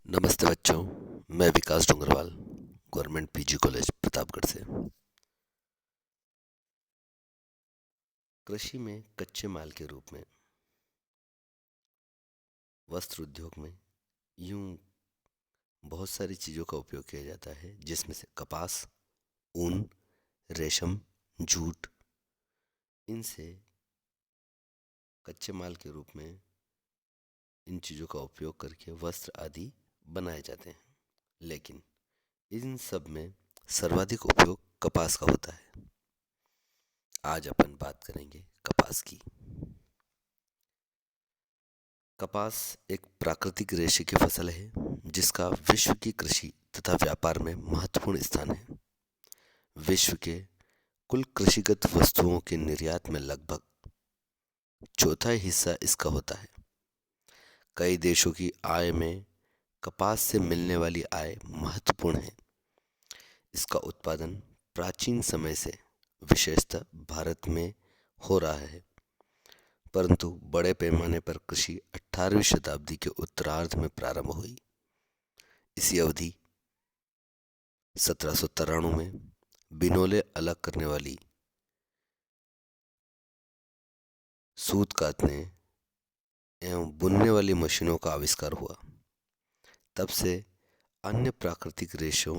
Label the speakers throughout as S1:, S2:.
S1: नमस्ते बच्चों। मैं Vikas Dongarwal, government PG college Pratapgarh से। कृषि में कच्चे माल के रूप में वस्त्र उद्योग में यूं बहुत सारी चीज़ों का उपयोग किया जाता है, जिसमें से कपास, ऊन, रेशम, जूट, इनसे कच्चे माल के रूप में इन चीज़ों का उपयोग करके वस्त्र आदि बनाए जाते हैं। लेकिन इन सब में सर्वाधिक उपयोग कपास का होता है। आज अपन बात करेंगे कपास की। कपास एक प्राकृतिक रेशे की फसल है, जिसका विश्व की कृषि तथा व्यापार में महत्वपूर्ण स्थान है। विश्व के कुल कृषिगत वस्तुओं के निर्यात में लगभग चौथाई हिस्सा इसका होता है। कई देशों की आय में कपास से मिलने वाली आय महत्वपूर्ण है। इसका उत्पादन प्राचीन समय से विशेषतः भारत में हो रहा है, परंतु बड़े पैमाने पर कृषि 18वीं शताब्दी के उत्तरार्ध में प्रारंभ हुई। इसी अवधि 1793 में बिनोले अलग करने वाली, सूत कातने एवं बुनने वाली मशीनों का आविष्कार हुआ। तब से अन्य प्राकृतिक रेशों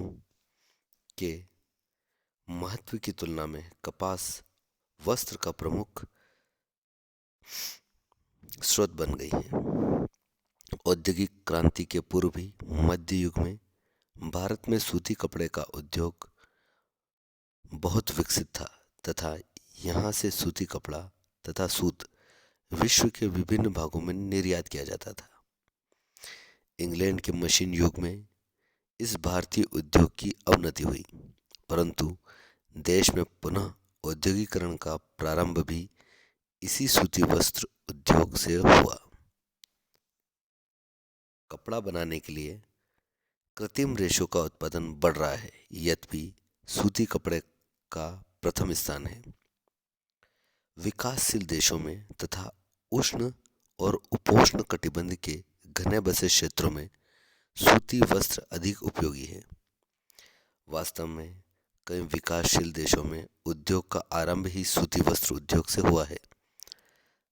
S1: के महत्व की तुलना में कपास वस्त्र का प्रमुख स्रोत बन गई है। औद्योगिक क्रांति के पूर्व भी मध्य युग में भारत में सूती कपड़े का उद्योग बहुत विकसित था तथा यहाँ से सूती कपड़ा तथा सूत विश्व के विभिन्न भागों में निर्यात किया जाता था। इंग्लैंड के मशीन युग में इस भारतीय उद्योग की अवनति हुई, परंतु देश में पुनः औद्योगिकरण का प्रारंभ भी इसी सूती वस्त्र उद्योग से हुआ। कपड़ा बनाने के लिए कृत्रिम रेशों का उत्पादन बढ़ रहा है, यद्यपि सूती कपड़े का प्रथम स्थान है। विकासशील देशों में तथा उष्ण और उपोष्ण कटिबंध के घने बसे क्षेत्रों में सूती वस्त्र अधिक उपयोगी है। वास्तव में कई विकासशील देशों में उद्योग का आरंभ ही सूती वस्त्र उद्योग से हुआ है।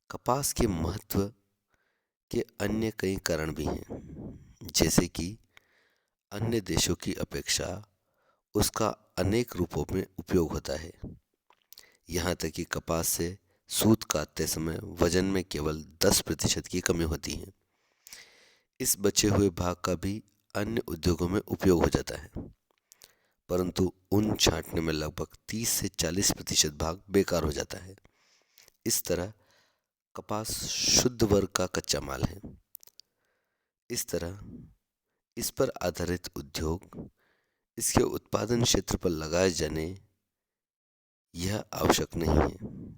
S1: कपास के महत्व के अन्य कई कारण भी हैं, जैसे कि अन्य देशों की अपेक्षा उसका अनेक रूपों में उपयोग होता है। यहाँ तक कि कपास से सूत काटते समय वजन में केवल 10% की कमी होती है। इस बचे हुए भाग का भी अन्य उद्योगों में उपयोग हो जाता है, परंतु ऊन छांटने में लगभग 30 से 40% भाग बेकार हो जाता है। इस तरह कपास शुद्ध वर्ग का कच्चा माल है। इस तरह इस पर आधारित उद्योग, इसके उत्पादन क्षेत्र पर लगाए जाने यह आवश्यक नहीं है।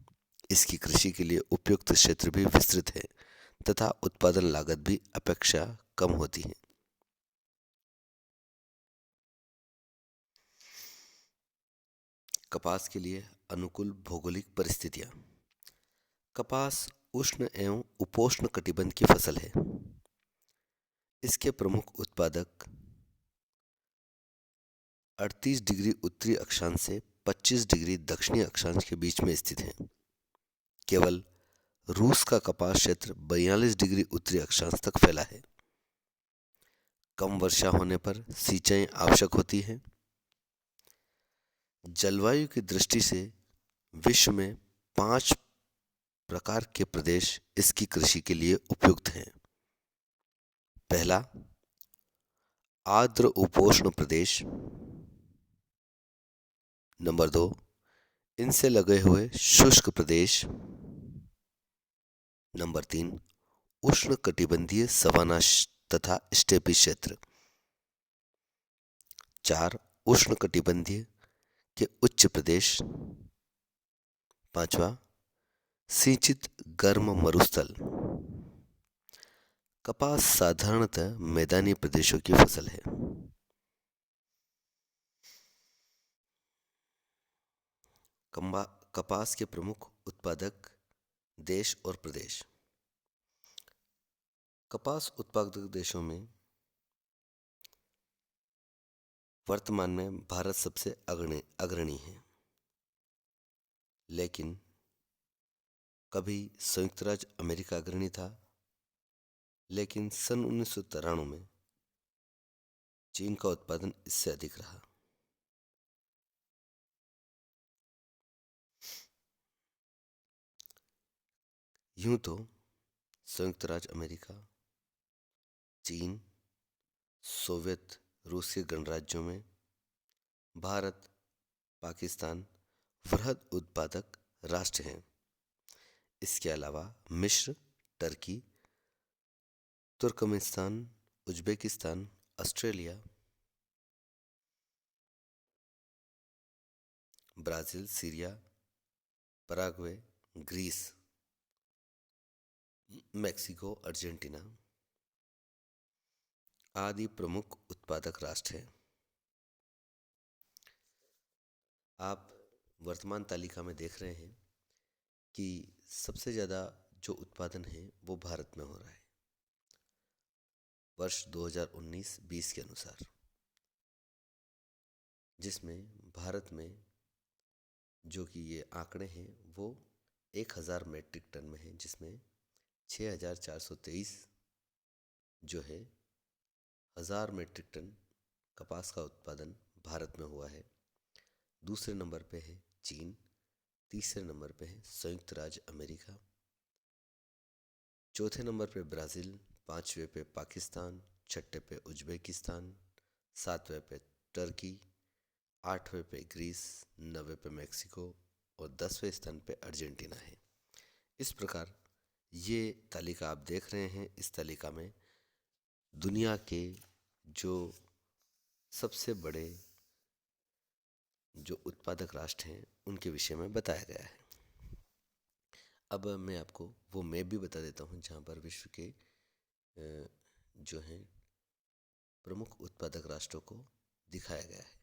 S1: इसकी कृषि के लिए उपयुक्त क्षेत्र भी विस्तृत है तथा उत्पादन लागत भी अपेक्षा कम होती है। कपास के लिए अनुकूल भौगोलिक परिस्थितियां। कपास उष्ण एवं उपोष्ण कटिबंध की फसल है। इसके प्रमुख उत्पादक 38 डिग्री उत्तरी अक्षांश से 25 डिग्री दक्षिणी अक्षांश के बीच में स्थित हैं। केवल रूस का कपास क्षेत्र 42 डिग्री उत्तरी अक्षांश तक फैला है। कम वर्षा होने पर सिंचाई आवश्यक होती है। जलवायु की दृष्टि से विश्व में 5 प्रकार के प्रदेश इसकी कृषि के लिए उपयुक्त हैं। पहला, आर्द्र उपोष्ण प्रदेश। नंबर 2, इनसे लगे हुए शुष्क प्रदेश। नंबर 3, उष्ण कटिबंधीय सवाना तथा स्टेपी क्षेत्र। 4, उष्ण कटिबंधीय के उच्च प्रदेश। 5वां, सिंचित गर्म मरुस्थल। कपास साधारणतः मैदानी प्रदेशों की फसल है। कपास के प्रमुख उत्पादक देश और प्रदेश। कपास उत्पादक देशों में वर्तमान में भारत सबसे अग्रणी है, लेकिन कभी संयुक्त राज्य अमेरिका अग्रणी था, लेकिन सन 1993 में चीन का उत्पादन इससे अधिक रहा। यूं तो संयुक्त राज्य अमेरिका, चीन, सोवियत रूस के गणराज्यों में भारत, पाकिस्तान वृहद उत्पादक राष्ट्र हैं। इसके अलावा मिस्र, Turkey, Turkmenistan, Uzbekistan, Australia, Brazil, Syria, Paraguay, Greece, Mexico, Argentina आदि प्रमुख उत्पादक राष्ट्र हैं। आप वर्तमान तालिका में देख रहे हैं कि सबसे ज़्यादा जो उत्पादन है वो भारत में हो रहा है वर्ष 2019-20 के अनुसार, जिसमें भारत में जो कि ये आंकड़े हैं वो 1000 मीट्रिक टन में है, जिसमें 6423 जो है 1000 मीट्रिक टन कपास का उत्पादन भारत में हुआ है। दूसरे नंबर पे है चीन, तीसरे नंबर पे है संयुक्त राज्य अमेरिका, चौथे नंबर पे ब्राज़ील, पांचवें पे पाकिस्तान, छठे पे उज्बेकिस्तान, सातवें पे टर्की, आठवें पे ग्रीस, नौवें पे मेक्सिको और 10वें स्थान पे अर्जेंटीना है। इस प्रकार ये तालिका आप देख रहे हैं, इस तालिका में दुनिया के जो सबसे बड़े जो उत्पादक राष्ट्र हैं उनके विषय में बताया गया है। अब मैं आपको वो मैप भी बता देता हूँ जहाँ पर विश्व के जो हैं प्रमुख उत्पादक राष्ट्रों को दिखाया गया है।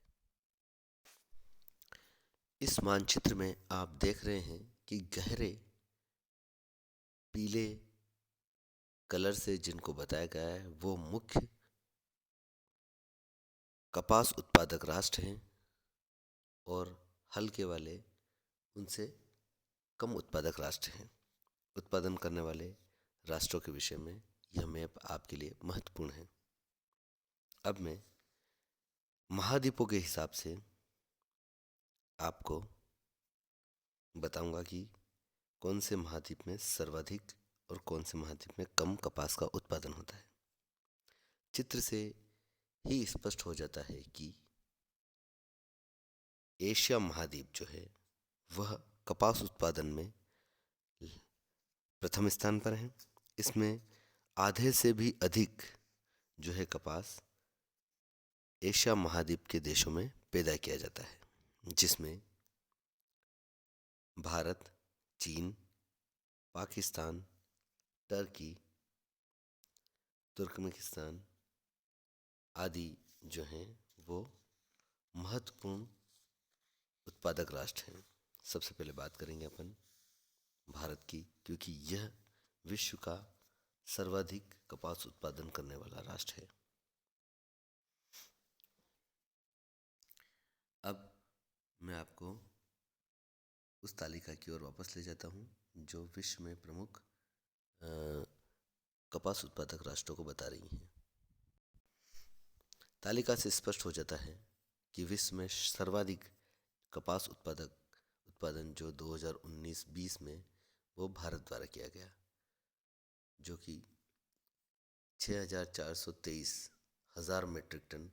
S1: इस मानचित्र में आप देख रहे हैं कि गहरे पीले कलर से जिनको बताया गया है वो मुख्य कपास उत्पादक राष्ट्र हैं और हल्के वाले उनसे कम उत्पादक राष्ट्र हैं। उत्पादन करने वाले राष्ट्रों के विषय में यह मैप आपके लिए महत्वपूर्ण है। अब मैं महाद्वीपों के हिसाब से आपको बताऊंगा कि कौन से महाद्वीप में सर्वाधिक और कौन से महाद्वीप में कम कपास का उत्पादन होता है। चित्र से ही स्पष्ट हो जाता है कि एशिया महाद्वीप जो है वह कपास उत्पादन में प्रथम स्थान पर है। इसमें आधे से भी अधिक जो है कपास एशिया महाद्वीप के देशों में पैदा किया जाता है, जिसमें भारत, चीन, पाकिस्तान, टर्की, तुर्कमेनिस्तान आदि जो हैं वो महत्वपूर्ण उत्पादक राष्ट्र हैं। सबसे पहले बात करेंगे अपन भारत की, क्योंकि यह विश्व का सर्वाधिक कपास उत्पादन करने वाला राष्ट्र है। अब मैं आपको उस तालिका की ओर वापस ले जाता हूँ जो विश्व में प्रमुख कपास उत्पादक राष्ट्रों को बता रही हैं। तालिका से स्पष्ट हो जाता है कि विश्व में सर्वाधिक कपास उत्पादन जो 2019-20 में वो भारत द्वारा किया गया, जो कि 6423 हजार मीट्रिक टन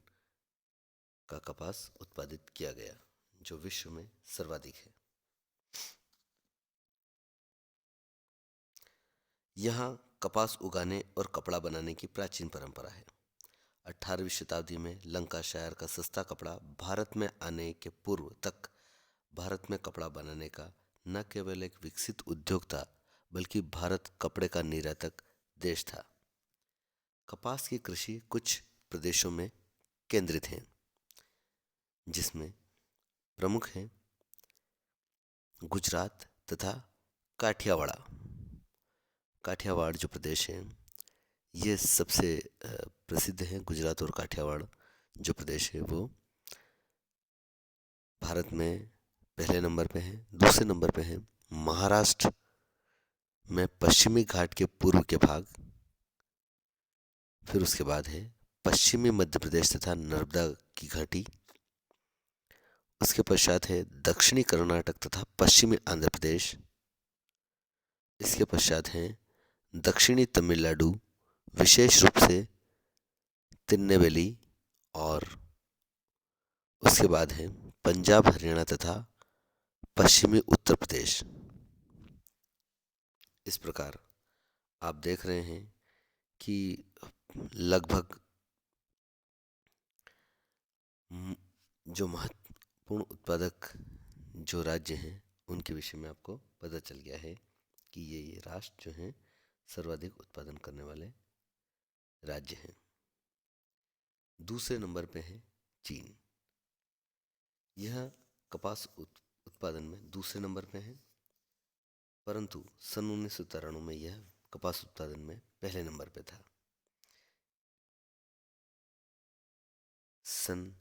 S1: का कपास उत्पादित किया गया, जो विश्व में सर्वाधिक है। यहाँ कपास उगाने और कपड़ा बनाने की प्राचीन परंपरा है। 18वीं शताब्दी में लंकाशायर का सस्ता कपड़ा भारत में आने के पूर्व तक भारत में कपड़ा बनाने का न केवल एक विकसित उद्योग था, बल्कि भारत कपड़े का निर्यातक देश था। कपास की कृषि कुछ प्रदेशों में केंद्रित है, जिसमें प्रमुख हैं गुजरात तथा काठियावाड़। काठियावाड़ जो प्रदेश है ये सबसे प्रसिद्ध है। गुजरात और काठियावाड़ जो प्रदेश है वो भारत में पहले नंबर पे है। दूसरे नंबर पे है महाराष्ट्र में पश्चिमी घाट के पूर्व के भाग। फिर उसके बाद है पश्चिमी मध्य प्रदेश तथा नर्मदा की घाटी। उसके पश्चात है दक्षिणी कर्नाटक तथा पश्चिमी आंध्र प्रदेश। इसके पश्चात है दक्षिणी तमिलनाडु, विशेष रूप से तिरुनेलवेली। और उसके बाद है पंजाब, हरियाणा तथा पश्चिमी उत्तर प्रदेश। इस प्रकार आप देख रहे हैं कि लगभग जो महत्वपूर्ण उत्पादक जो राज्य हैं उनके विषय में आपको पता चल गया है कि ये राष्ट्र जो हैं सर्वाधिक उत्पादन करने वाले राज्य हैं। दूसरे नंबर पे है चीन। यह कपास उत्पादन में दूसरे नंबर पे है, परंतु सन 1993 में यह कपास उत्पादन में पहले नंबर पे था। सन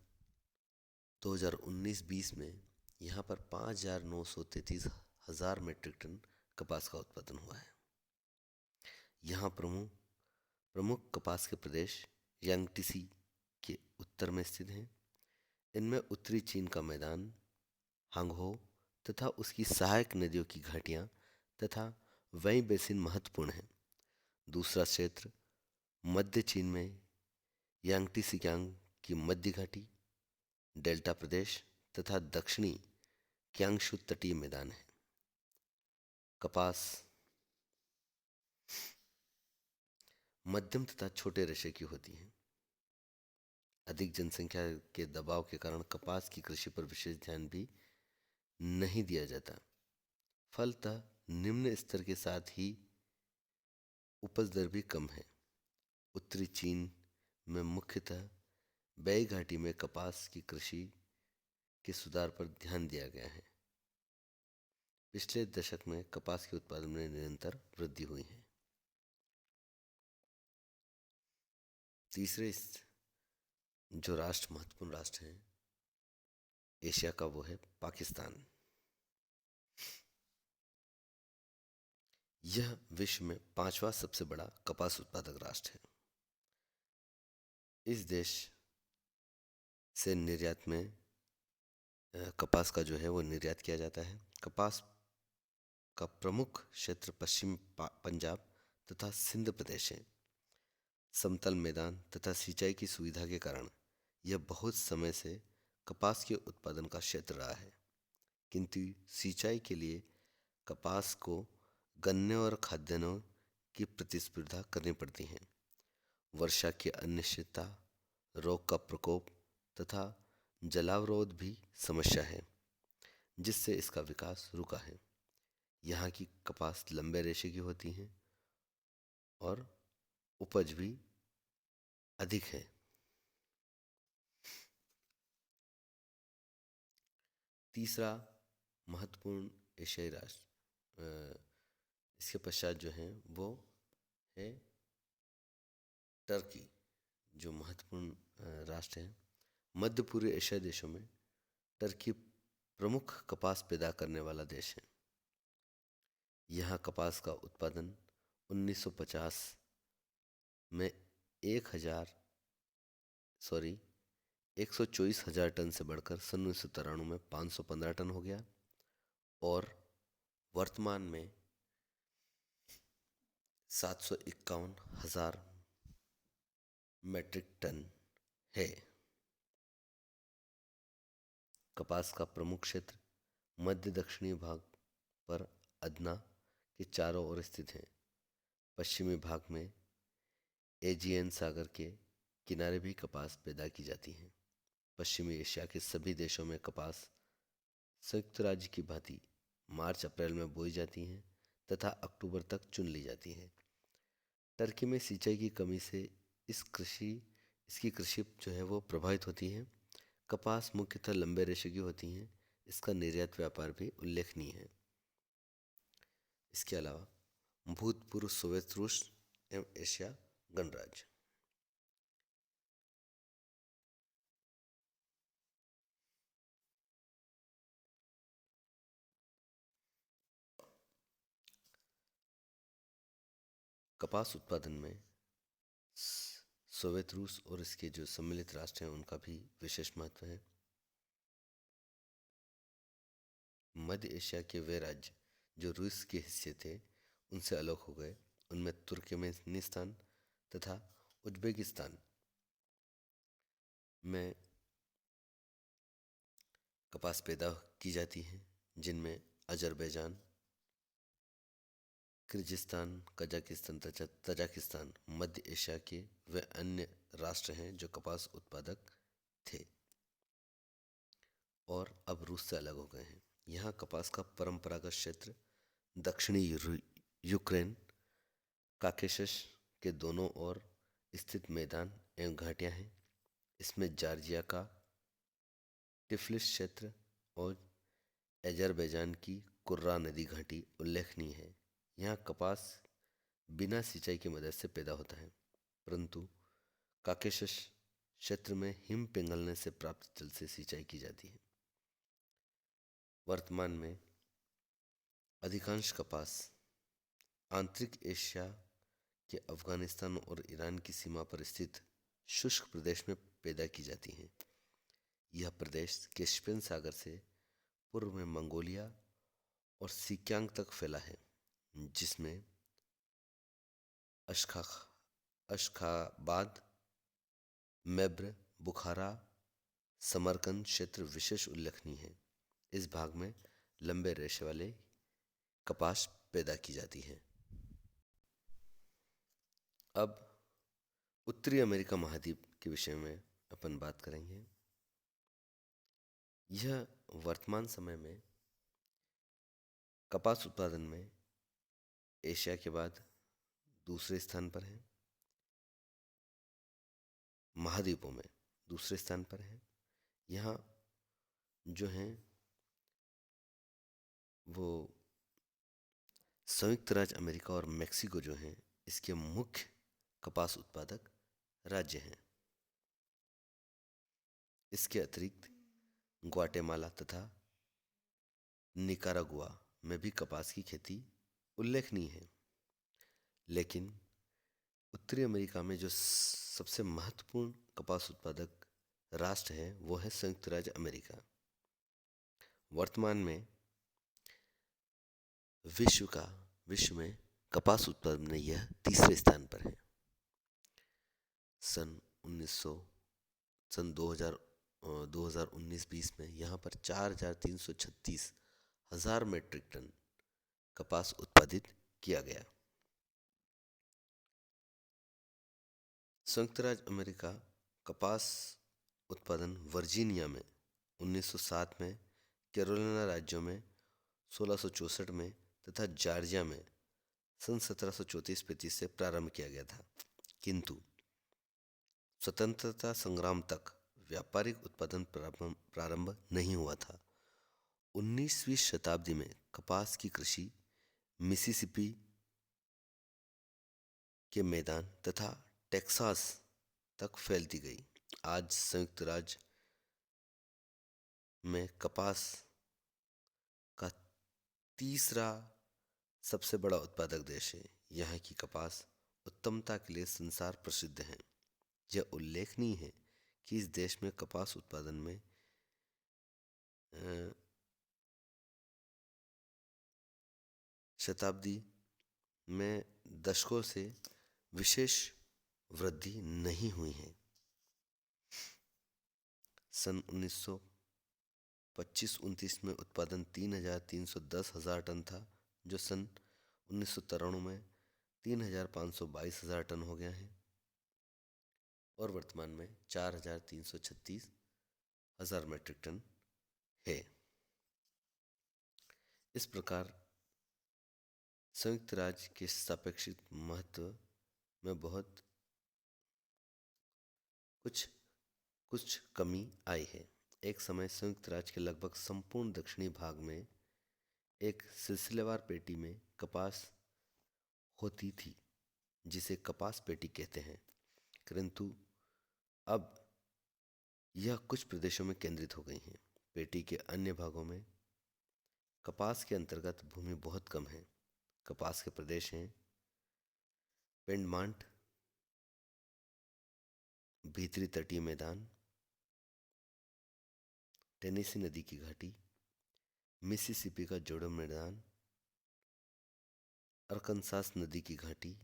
S1: 2019-20 में यहाँ पर 5,933 हजार मीट्रिक टन कपास का उत्पादन हुआ है। यहाँ प्रमुख कपास के प्रदेश यांगटीसी के उत्तर में स्थित हैं। इनमें उत्तरी चीन का मैदान, हांगहो तथा उसकी सहायक नदियों की घाटियाँ तथा वही बेसिन महत्वपूर्ण है। दूसरा क्षेत्र मध्य चीन में यांगटीसिकियांग की मध्य घाटी, डेल्टा प्रदेश तथा दक्षिणी क्यांगशु तटीय मैदान है। कपास मध्यम तथा छोटे रेशे की होती है। अधिक जनसंख्या के दबाव के कारण कपास की कृषि पर विशेष ध्यान भी नहीं दिया जाता। फलतः निम्न स्तर के साथ ही उपज दर भी कम है। उत्तरी चीन में मुख्यतः बेई घाटी में कपास की कृषि के सुधार पर ध्यान दिया गया है। पिछले दशक में कपास के उत्पादन में निरंतर वृद्धि हुई है। तीसरे जो राष्ट्र महत्वपूर्ण राष्ट्र है एशिया का, वो है पाकिस्तान। यह विश्व में 5वां सबसे बड़ा कपास उत्पादक राष्ट्र है। इस देश से निर्यात में कपास का जो है वो निर्यात किया जाता है। कपास का प्रमुख क्षेत्र पश्चिम पंजाब तथा सिंध प्रदेश है। समतल मैदान तथा सिंचाई की सुविधा के कारण यह बहुत समय से कपास के उत्पादन का क्षेत्र रहा है, किंतु सिंचाई के लिए कपास को गन्ने और खाद्यान्नों की प्रतिस्पर्धा करनी पड़ती है। वर्षा की अनिश्चितता, रोग का प्रकोप तथा जलावरोध भी समस्या है, जिससे इसका विकास रुका है। यहाँ की कपास लंबे रेशे की होती हैं और उपज भी अधिक है। तीसरा महत्वपूर्ण एशियाई राष्ट्र इसके पश्चात जो है वो है टर्की, जो महत्वपूर्ण राष्ट्र है। मध्य पूर्व एशियाई देशों में टर्की प्रमुख कपास पैदा करने वाला देश है। यहाँ कपास का उत्पादन 1950 में 124,000 टन से बढ़कर सन 1993 में 515 टन हो गया और वर्तमान में 751,000 मीट्रिक टन है। कपास का प्रमुख क्षेत्र मध्य दक्षिणी भाग पर अदना के चारों ओर स्थित है। पश्चिमी भाग में एजियन सागर के किनारे भी कपास पैदा की जाती है। पश्चिमी एशिया के सभी देशों में कपास संयुक्त राज्य की भांति मार्च अप्रैल में बोई जाती हैं तथा अक्टूबर तक चुन ली जाती हैं। टर्की में सिंचाई की कमी से इसकी कृषि जो है वो प्रभावित होती है। कपास मुख्यतः लंबे रेशे की होती हैं। इसका निर्यात व्यापार भी उल्लेखनीय है। इसके अलावा भूतपूर्व सोवियत रूस एवं एशिया गणराज्य। कपास उत्पादन में सोवियत रूस और इसके जो सम्मिलित राष्ट्र हैं उनका भी विशेष महत्व है। मध्य एशिया के वे राज्य जो रूस के हिस्से थे उनसे अलग हो गए। उनमें तुर्कमेनिस्तान तथा उज्बेकिस्तान में कपास पैदा की जाती है, जिनमें अजरबैजान, किर्गिस्तान, कजाकिस्तान तथा तजाकिस्तान मध्य एशिया के वे अन्य राष्ट्र हैं जो कपास उत्पादक थे और अब रूस से अलग हो गए हैं। यहाँ कपास का परंपरागत क्षेत्र दक्षिणी यूक्रेन, काकेशस के दोनों ओर स्थित मैदान एवं घाटियाँ हैं। इसमें जॉर्जिया का टिफलिस क्षेत्र और अजरबैजान की कुर्रा नदी घाटी उल्लेखनीय है। यहाँ कपास बिना सिंचाई की मदद से पैदा होता है, परंतु काकेशस क्षेत्र में हिम पिघलने से प्राप्त जल से सिंचाई की जाती है। वर्तमान में अधिकांश कपास आंतरिक एशिया के अफगानिस्तान और ईरान की सीमा पर स्थित शुष्क प्रदेश में पैदा की जाती हैं। यह प्रदेश कैस्पियन सागर से पूर्व में मंगोलिया और सिक्यांग तक फैला है, जिसमें अशखाबाद, मैब्र, बुखारा, समरकंद क्षेत्र विशेष उल्लेखनीय है। इस भाग में लंबे रेशे वाले कपास पैदा की जाती है। अब उत्तरी अमेरिका महाद्वीप के विषय में अपन बात करेंगे। यह वर्तमान समय में कपास उत्पादन में एशिया के बाद दूसरे स्थान पर है, महाद्वीपों में दूसरे स्थान पर है। यहाँ जो हैं वो संयुक्त राज्य अमेरिका और मेक्सिको जो हैं इसके मुख्य कपास उत्पादक राज्य हैं। इसके अतिरिक्त ग्वाटेमाला तथा निकारागुआ में भी कपास की खेती उल्लेखनीय है। लेकिन उत्तरी अमेरिका में जो सबसे महत्वपूर्ण कपास उत्पादक राष्ट्र है वो है संयुक्त राज्य अमेरिका। वर्तमान में विश्व में कपास उत्पादन में यह तीसरे स्थान पर है। सन 2019-20 में यहाँ पर 4,336 हजार मीट्रिक टन कपास उत्पादित किया गया। संयुक्त राज्य अमेरिका कपास उत्पादन वर्जीनिया में 1907 में, कैरोलिना राज्यों में 1664 में तथा जॉर्जिया में सन 1734-35 से प्रारंभ किया गया था, किंतु स्वतंत्रता संग्राम तक व्यापारिक उत्पादन प्रारंभ नहीं हुआ था। 19वीं शताब्दी में कपास की कृषि मिसिसिपी के मैदान तथा टेक्सास तक फैलती गई। आज संयुक्त राज्य में कपास का तीसरा सबसे बड़ा उत्पादक देश है। यहाँ की कपास उत्तमता के लिए संसार प्रसिद्ध है। यह उल्लेखनीय है कि इस देश में कपास उत्पादन में शताब्दी में दशकों से विशेष वृद्धि नहीं हुई है। सन 1925-29 में उत्पादन 3,310 हजार टन था, जो सन 1993 में 3,522 टन हो गया है और वर्तमान में 4,336 हजार मीट्रिक टन है। इस प्रकार संयुक्त राज्य के सापेक्षिक महत्व में बहुत कुछ कमी आई है। एक समय संयुक्त राज्य के लगभग संपूर्ण दक्षिणी भाग में एक सिलसिलेवार पेटी में कपास होती थी, जिसे कपास पेटी कहते हैं, किंतु अब यह कुछ प्रदेशों में केंद्रित हो गई हैं। पेटी के अन्य भागों में कपास के अंतर्गत भूमि बहुत कम है। कपास के प्रदेश हैं पेंडमांट, भीतरी तटीय मैदान, टेनेसी नदी की घाटी, मिसिसिपी का जोड़ो मैदान, अरकनसास नदी की घाटी,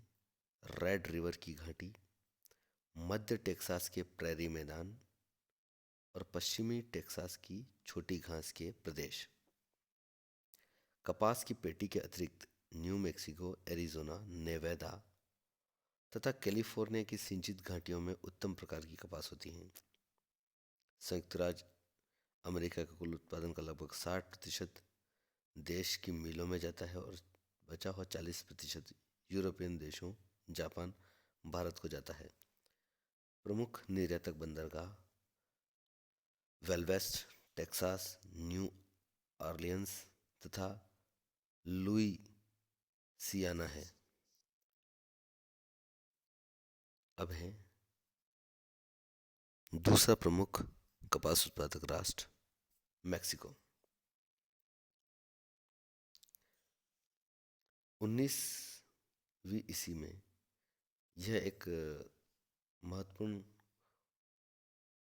S1: रेड रिवर की घाटी, मध्य टेक्सास के प्रेरी मैदान और पश्चिमी टेक्सास की छोटी घास के प्रदेश। कपास की पेटी के अतिरिक्त न्यू मैक्सिको, एरिजोना, नेवादा तथा कैलिफोर्निया की सिंचित घाटियों में उत्तम प्रकार की कपास होती है। संयुक्त राज्य अमेरिका के कुल उत्पादन का लगभग 60% देश की मिलों में जाता है और बचा हुआ 40% यूरोपियन देशों, जापान, भारत को जाता है। प्रमुख निर्यातक बंदरगाह वेलवेस्ट, टेक्सास, न्यू ऑरलियंस तथा लुइसियाना है। अब है दूसरा प्रमुख कपास उत्पादक राष्ट्र मैक्सिको। 19वीं ईस्वी में यह एक महत्वपूर्ण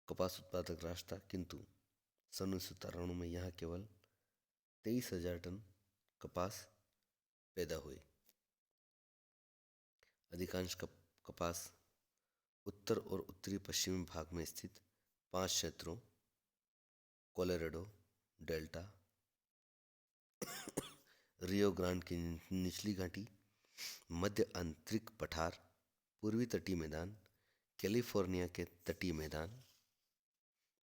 S1: कपास उत्पादक राष्ट्र था, किंतु सन 1993 में यहाँ केवल 23,000 टन कपास पैदा हुई। अधिकांश कपास उत्तर और उत्तरी पश्चिमी भाग में स्थित 5 क्षेत्रों कोलोराडो, डेल्टा, रियो ग्रांड की निचली घाटी, मध्य आंतरिक पठार, पूर्वी तटीय मैदान, कैलिफोर्निया के तटीय मैदान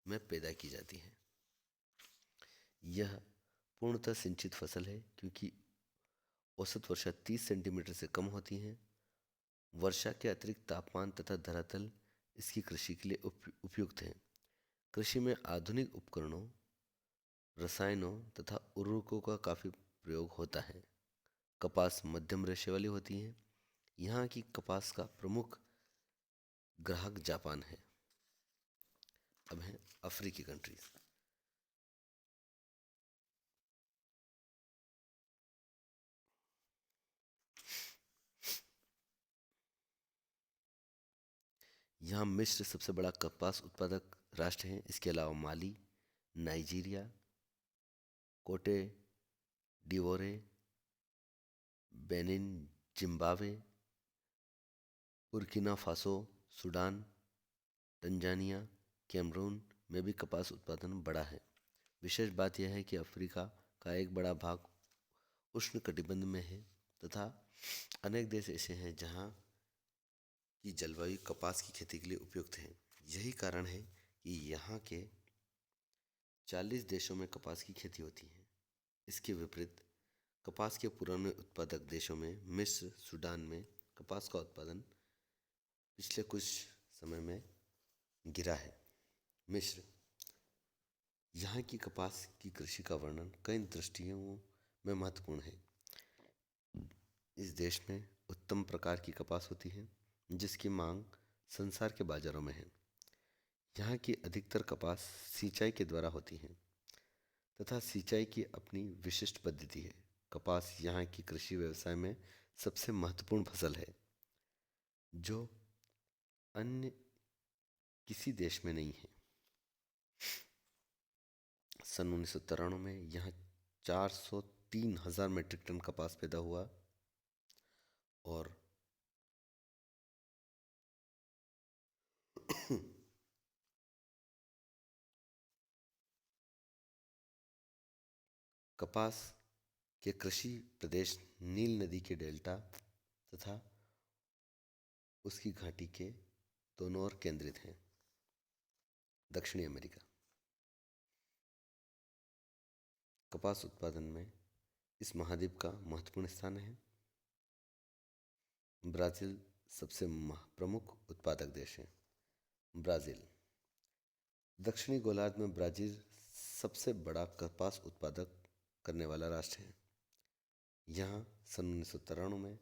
S1: में पैदा की जाती है। यह पूर्णतः सिंचित फसल है क्योंकि औसत वर्षा 30 सेंटीमीटर से कम होती है। वर्षा के अतिरिक्त तापमान तथा धरातल इसकी कृषि के लिए उपयुक्त है। कृषि में आधुनिक उपकरणों, रसायनों तथा उर्वरकों का काफ़ी प्रयोग होता है। कपास मध्यम रेशे वाली होती है। यहाँ की कपास का प्रमुख ग्राहक जापान है। अब है अफ्रीकी कंट्रीज। यहाँ मिस्र सबसे बड़ा कपास उत्पादक राष्ट्र है। इसके अलावा Mali, Nigeria, Cote d'Ivoire, Benin, Zimbabwe, Burkina Faso, Sudan, Tanzania, Cameroon में भी कपास उत्पादन बड़ा है। विशेष बात यह है कि अफ्रीका का एक बड़ा भाग उष्णकटिबंध में है तथा अनेक देश ऐसे हैं जहाँ की जलवायु कपास की खेती के लिए उपयुक्त है। यही कारण है कि यहाँ के 40 देशों में कपास की खेती होती है। इसके विपरीत कपास के पुराने उत्पादक देशों में मिस्र, सूडान में कपास का उत्पादन पिछले कुछ समय में गिरा है। मिस्र, यहाँ की कपास की कृषि का वर्णन कई दृष्टियों में महत्वपूर्ण है। इस देश में उत्तम प्रकार की कपास होती है जिसकी मांग संसार के बाजारों में है। यहाँ की अधिकतर कपास सिंचाई के द्वारा होती है तथा सिंचाई की अपनी विशिष्ट पद्धति है। कपास यहाँ की कृषि व्यवसाय में सबसे महत्वपूर्ण फसल है जो अन्य किसी देश में नहीं है। सन 1993 में यहाँ 403,000 मीट्रिक टन कपास पैदा हुआ और कपास के कृषि प्रदेश नील नदी के डेल्टा तथा उसकी घाटी के दोनों ओर केंद्रित हैं। दक्षिणी अमेरिका। कपास उत्पादन में इस महाद्वीप का महत्वपूर्ण स्थान है। ब्राज़ील सबसे प्रमुख उत्पादक देश है। ब्राज़ील दक्षिणी गोलार्ध में ब्राज़ील सबसे बड़ा कपास उत्पादक करने वाला राष्ट्र है। यहाँ सन 1993 में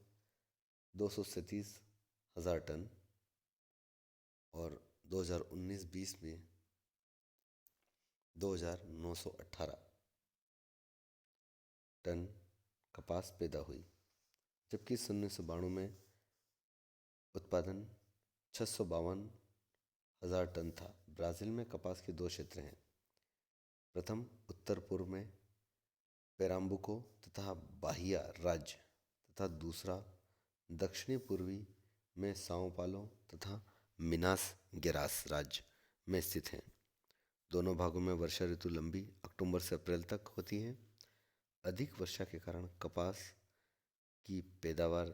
S1: 237,000 टन और 2019-20 में 2,918 टन कपास पैदा हुई, जबकि सन 1992 में उत्पादन 652,000 टन था। ब्राज़ील में कपास के दो क्षेत्र हैं। प्रथम उत्तर पूर्व में पेराम्बुको तथा बाहिया राज्य तथा दूसरा दक्षिणी पूर्वी में साओ पालो तथा मिनास गेरास राज्य में स्थित हैं। दोनों भागों में वर्षा ऋतु लंबी अक्टूबर से अप्रैल तक होती है। अधिक वर्षा के कारण कपास की पैदावार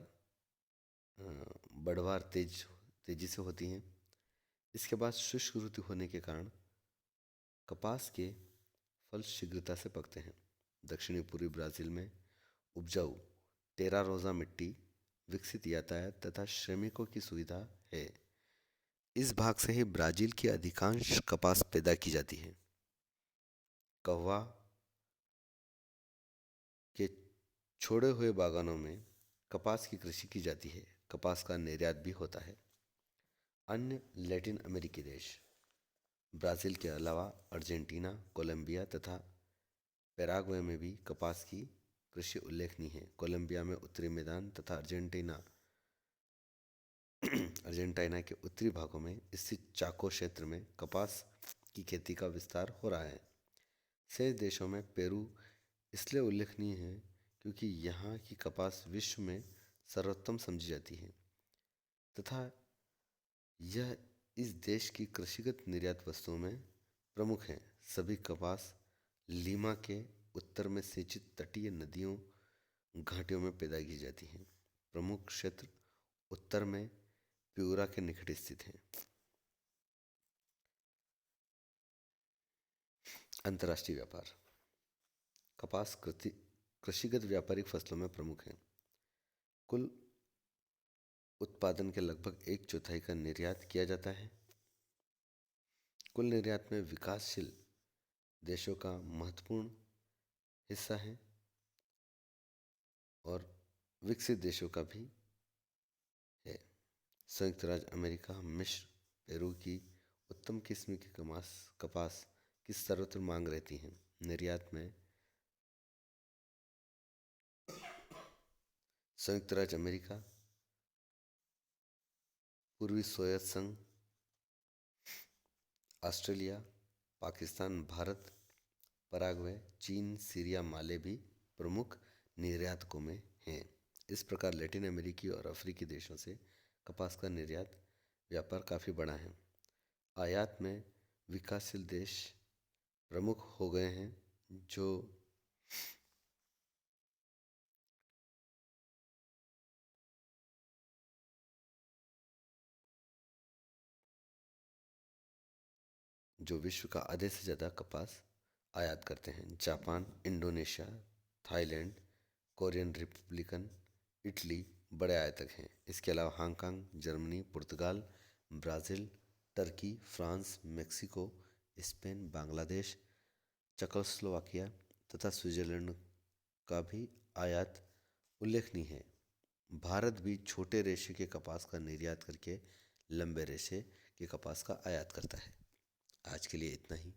S1: बढ़वार तेजी से होती है। इसके बाद शुष्क ऋतु होने के कारण कपास के फल शीघ्रता से पकते हैं। दक्षिणी पूर्वी ब्राज़ील में उपजाऊ टेरा रोजा मिट्टी, विकसित यातायात तथा श्रमिकों की सुविधा है। इस भाग से ही ब्राज़ील की अधिकांश कपास पैदा की जाती है। कहवा के छोड़े हुए बागानों में कपास की कृषि की जाती है। कपास का निर्यात भी होता है। अन्य लैटिन अमेरिकी देश ब्राज़ील के अलावा अर्जेंटीना, कोलंबिया तथा पैराग्वे में भी कपास की कृषि उल्लेखनीय है। कोलंबिया में उत्तरी मैदान तथा अर्जेंटीना के उत्तरी भागों में स्थित चाको क्षेत्र में कपास की खेती का विस्तार हो रहा है। शेष देशों में पेरू इसलिए उल्लेखनीय है क्योंकि यहाँ की कपास विश्व में सर्वोत्तम समझी जाती है तथा यह इस देश की कृषिगत निर्यात वस्तुओं में प्रमुख है। सभी कपास लीमा के उत्तर में सिंचित तटीय नदियों घाटियों में पैदा की जाती हैं। प्रमुख क्षेत्र उत्तर में प्यूरा के निकट स्थित है। अंतर्राष्ट्रीय व्यापार। कपास कृषिगत व्यापारिक फसलों में प्रमुख है। कुल उत्पादन के लगभग 1/4 का निर्यात किया जाता है। कुल निर्यात में विकासशील देशों का महत्वपूर्ण हिस्सा है और विकसित देशों का भी है। संयुक्त राज्य अमेरिका मिस्र पेरू की उत्तम किस्म की कपास की सर्वत्र मांग रहती है। निर्यात में संयुक्त राज्य अमेरिका, पूर्वी सोवियत संघ, ऑस्ट्रेलिया, पाकिस्तान, भारत, पराग्वे, चीन, सीरिया, माले भी प्रमुख निर्यातकों में हैं। इस प्रकार लैटिन अमेरिकी और अफ्रीकी देशों से कपास का निर्यात व्यापार काफ़ी बड़ा है। आयात में विकासशील देश प्रमुख हो गए हैं जो विश्व का आधे से ज़्यादा कपास आयात करते हैं। Japan, Indonesia, Thailand, Korean Republican, Italy बड़े आयातक हैं। इसके अलावा Hong Kong, Germany, Portugal, Brazil, Turkey, France, Mexico, Spain, Bangladesh, Czechoslovakia तथा स्विट्ज़रलैंड का भी आयात उल्लेखनीय है। भारत भी छोटे रेशे के कपास का निर्यात करके लंबे रेशे के कपास का आयात करता है। आज के लिए इतना ही।